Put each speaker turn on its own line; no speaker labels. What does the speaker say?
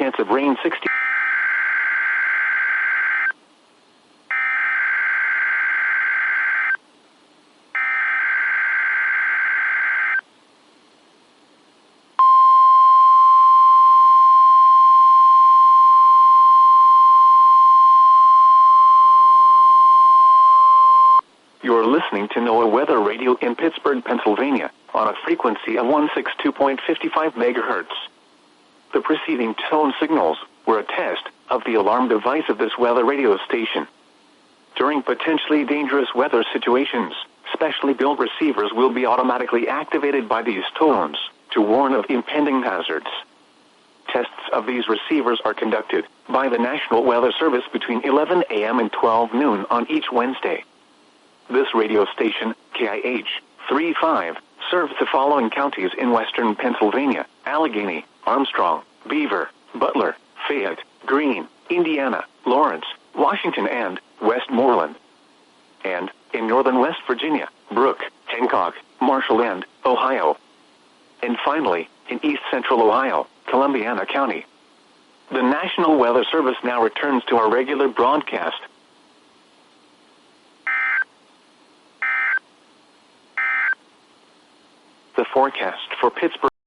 chance of rain 60. You're listening to NOAA Weather Radio in Pittsburgh, Pennsylvania, on a frequency of 162.55 megahertz. The preceding tone signals were a test of the alarm device of this weather radio station. During potentially dangerous weather situations, specially built receivers will be automatically activated by these tones to warn of impending hazards. Tests of these receivers are conducted by the National Weather Service between 11 a.m. and 12 noon on each Wednesday. This radio station, KIH35, serves the following counties in western Pennsylvania: Allegheny, Armstrong, Beaver, Butler, Fayette, Greene, Indiana, Lawrence, Washington, and Westmoreland. And, in northern West Virginia, Brooke, Hancock, Marshall, and Ohio. And finally, in east central Ohio, Columbiana County. The National Weather Service now returns to our regular broadcast. The forecast for Pittsburgh.